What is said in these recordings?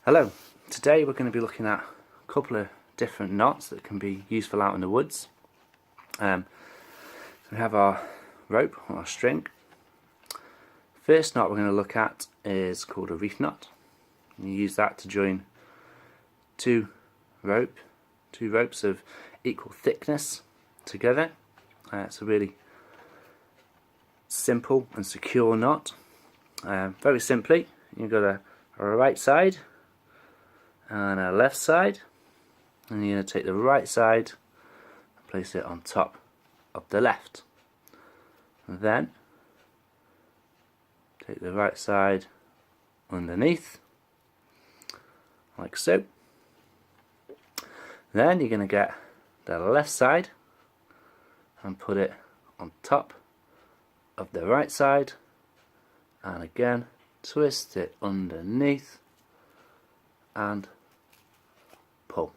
Hello, today we're going to be looking at a couple of different knots that can be useful out in the woods. So we have our rope or our string. First knot we're going to look at is called a reef knot. You use that to join two ropes of equal thickness together. It's a really simple and secure knot. Very simply, you've got a right side and a left side, and you're going to take the right side and place it on top of the left, and then take the right side underneath like so. Then you're going to get the left side and put it on top of the right side, and again twist it underneath and pull.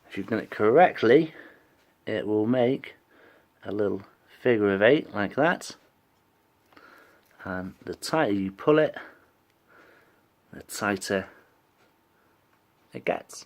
If you've done it correctly, it will make a little figure of 8 like that, and the tighter you pull it, the tighter it gets.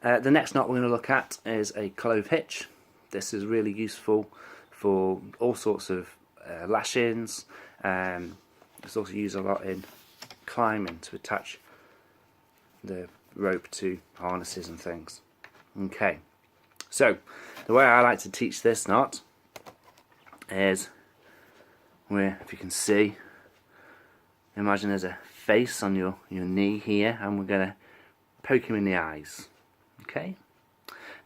The next knot we're going to look at is a clove hitch. This is really useful for all sorts of lashings. It's also used a lot in climbing to attach the rope to harnesses and things. Okay, so the way I like to teach this knot is where, if you can see, imagine there's a face on your knee here, and we're going to poke him in the eyes. Okay,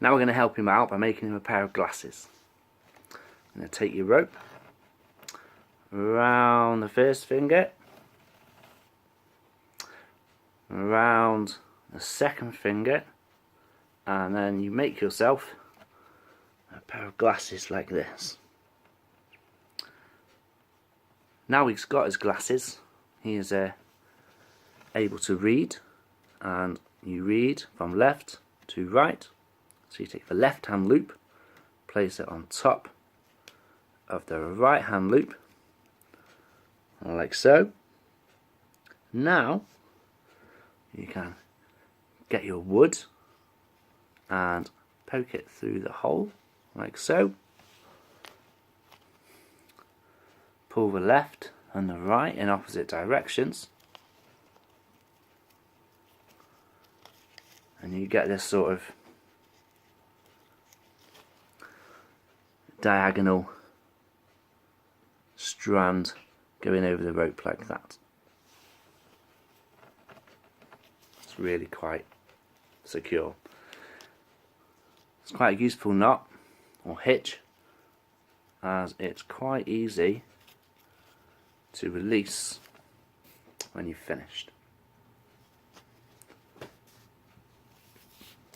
now we're going to help him out by making him a pair of glasses. I'm going to take your rope around the first finger, around the second finger, and then you make yourself a pair of glasses like this. Now he's got his glasses, he is able to read, and you read from left to right. So you take the left hand loop, place it on top of the right hand loop like so. Now you can get your wood and poke it through the hole like so. Pull the left and the right in opposite directions, and you get this sort of diagonal strand going over the rope like that. It's really quite secure. It's quite a useful knot or hitch, as it's quite easy to release when you've finished.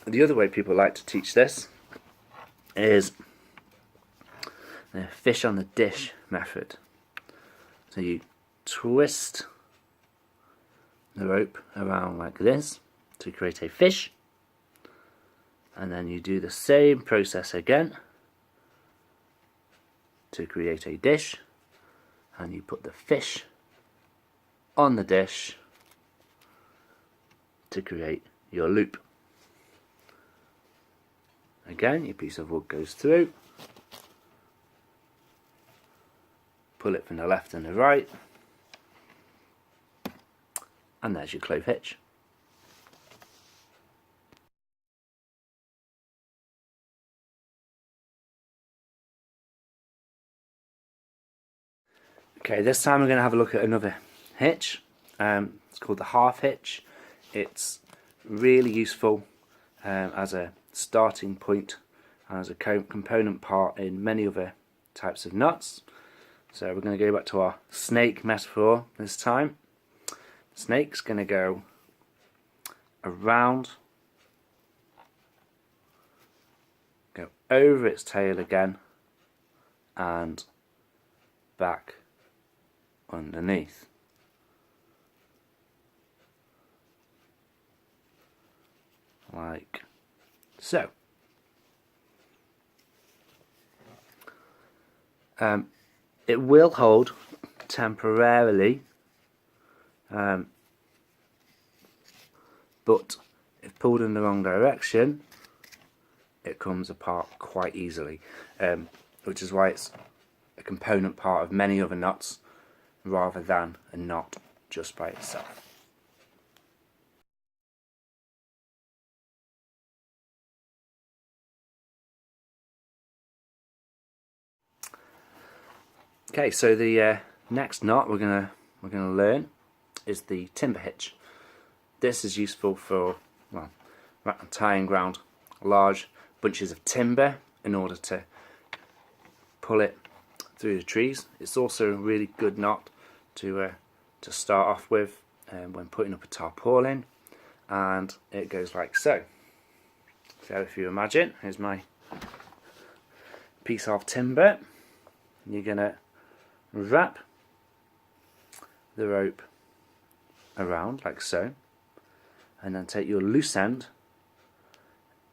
The other way people like to teach this is the fish on the dish method. So you twist the rope around like this to create a fish, and then you do the same process again to create a dish, and you put the fish on the dish to create your loop. Again, your piece of wood goes through, pull it from the left and the right, and there's your clove hitch. Okay, this time we're going to have a look at another hitch. It's called the half hitch. It's really useful as a starting point and as a component part in many other types of knots. So we're going to go back to our snake metaphor this time. The snake's going to go around, go over its tail again, and back underneath. Like so. It will hold temporarily, but if pulled in the wrong direction it comes apart quite easily, which is why it's a component part of many other knots rather than a knot just by itself. Okay, so the next knot we're gonna learn is the timber hitch. This is useful for, well, tying round large bunches of timber in order to pull it through the trees. It's also a really good knot to start off with when putting up a tarpaulin, and it goes like so. So if you imagine, here's my piece of timber. You're gonna wrap the rope around like so, and then take your loose end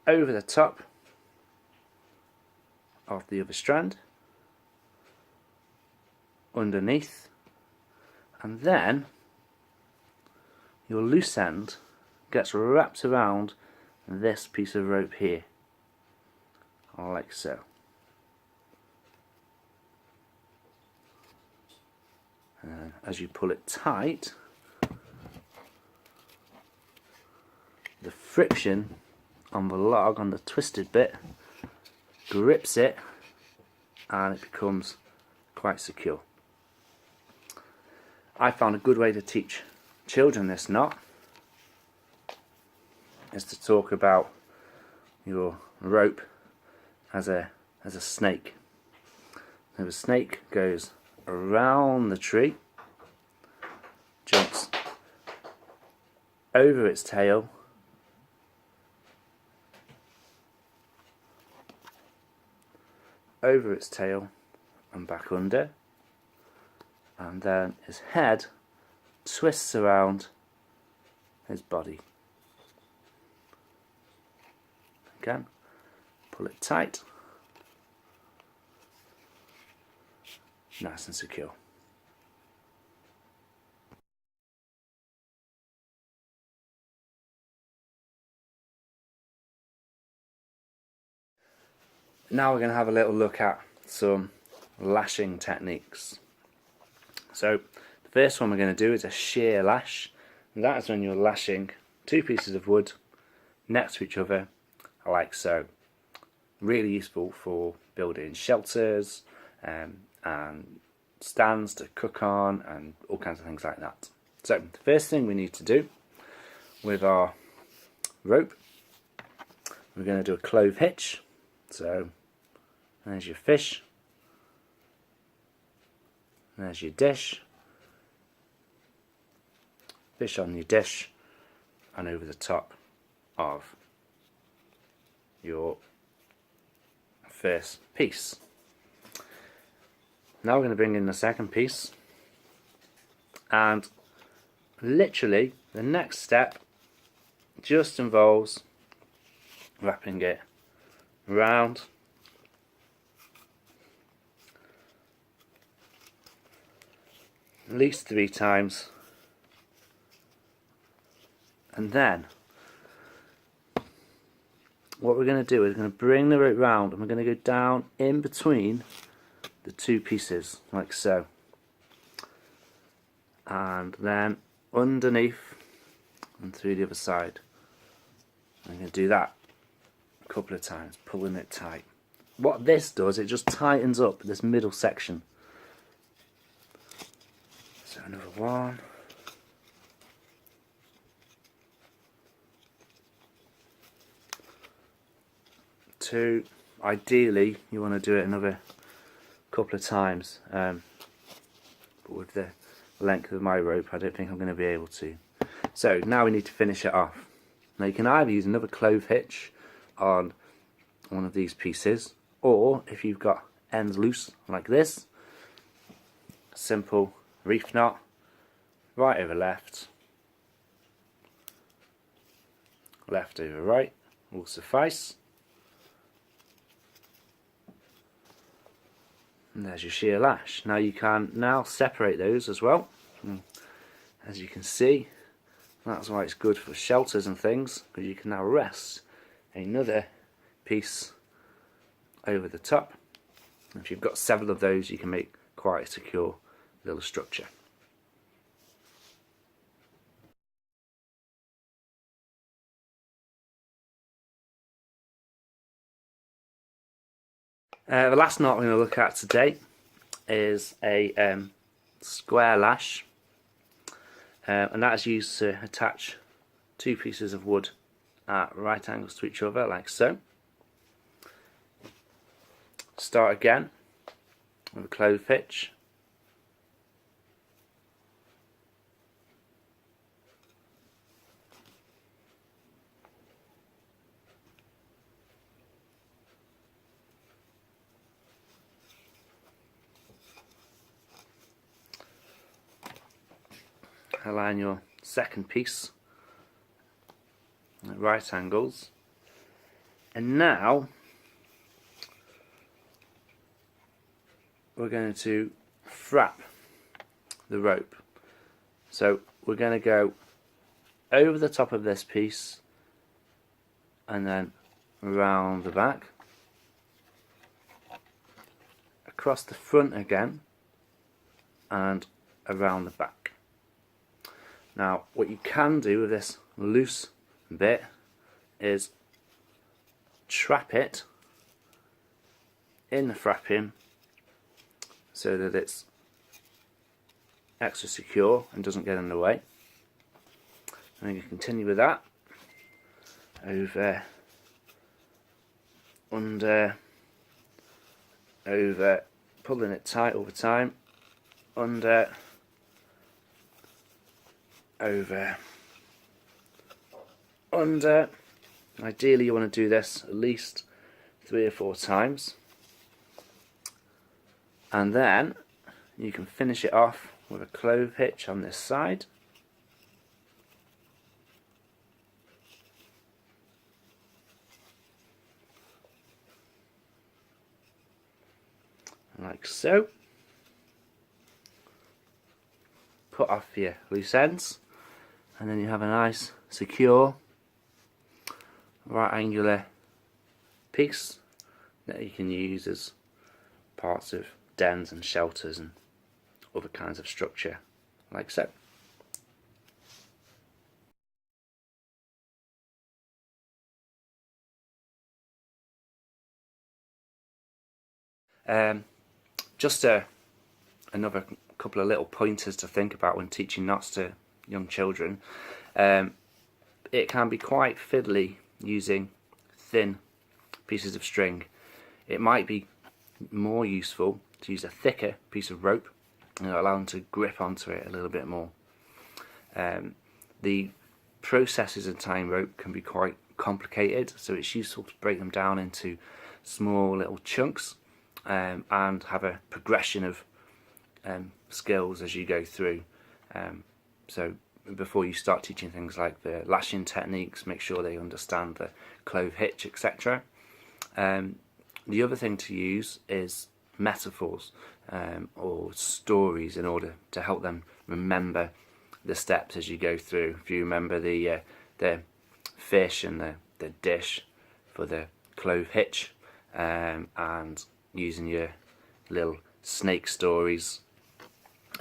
over the top of the other strand, underneath, and then your loose end gets wrapped around this piece of rope here, like so. And as you pull it tight, the friction on the log, on the twisted bit, grips it and it becomes quite secure. I found a good way to teach children this knot is to talk about your rope as a snake. So the snake goes around the tree, jumps over its tail, and back under, and then his head twists around his body. Again, pull it tight, nice and secure. Now we're going to have a little look at some lashing techniques. So the first one we're going to do is a shear lash, and that is when you're lashing two pieces of wood next to each other like so. Really useful for building shelters and stands to cook on and all kinds of things like that. So the first thing we need to do with our rope, we're going to do a clove hitch. So there's your fish, there's your dish, fish on your dish, and over the top of your first piece. Now we're going to bring in the second piece, and literally the next step just involves wrapping it round at least 3 times, and then what we're going to do is we're going to bring the rope round and we're going to go down in between the two pieces like so, and then underneath and through the other side. I'm going to do that a couple of times, pulling it tight. What this does, it just tightens up this middle section. So another one. 2. Ideally you want to do it another couple of times, but with the length of my rope I don't think I'm going to be able to. So now we need to finish it off. Now you can either use another clove hitch on one of these pieces, or if you've got ends loose like this, simple reef knot, right over left, left over right will suffice. And there's your sheer lash. Now you can now separate those as well. As you can see, that's why it's good for shelters and things, because you can now rest another piece over the top. And if you've got several of those, you can make quite a secure little structure. The last knot we're going to look at today is a square lash, and that is used to attach two pieces of wood at right angles to each other, like so. Start again with a clove hitch. Align your second piece at right angles, and now we're going to frap the rope. So we're going to go over the top of this piece and then around the back, across the front again, and around the back. Now what you can do with this loose bit is trap it in the frapping so that it's extra secure and doesn't get in the way. And you continue with that over, under, over, pulling it tight over time, under, over, under. Ideally you want to do this at least 3 or 4 times, and then you can finish it off with a clove hitch on this side. Like so. Put off your loose ends, and then you have a nice secure right angular piece that you can use as parts of dens and shelters and other kinds of structure, like so. Just another couple of little pointers to think about when teaching knots to young children. It can be quite fiddly using thin pieces of string. It might be more useful to use a thicker piece of rope and allow them to grip onto it a little bit more. The processes of tying rope can be quite complicated, so it's useful to break them down into small little chunks and have a progression of skills as you go through. So before you start teaching things like the lashing techniques, make sure they understand the clove hitch, etc. The other thing to use is metaphors or stories in order to help them remember the steps as you go through. If you remember the fish and the dish for the clove hitch, and using your little snake stories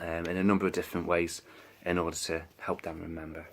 in a number of different ways in order to help them remember.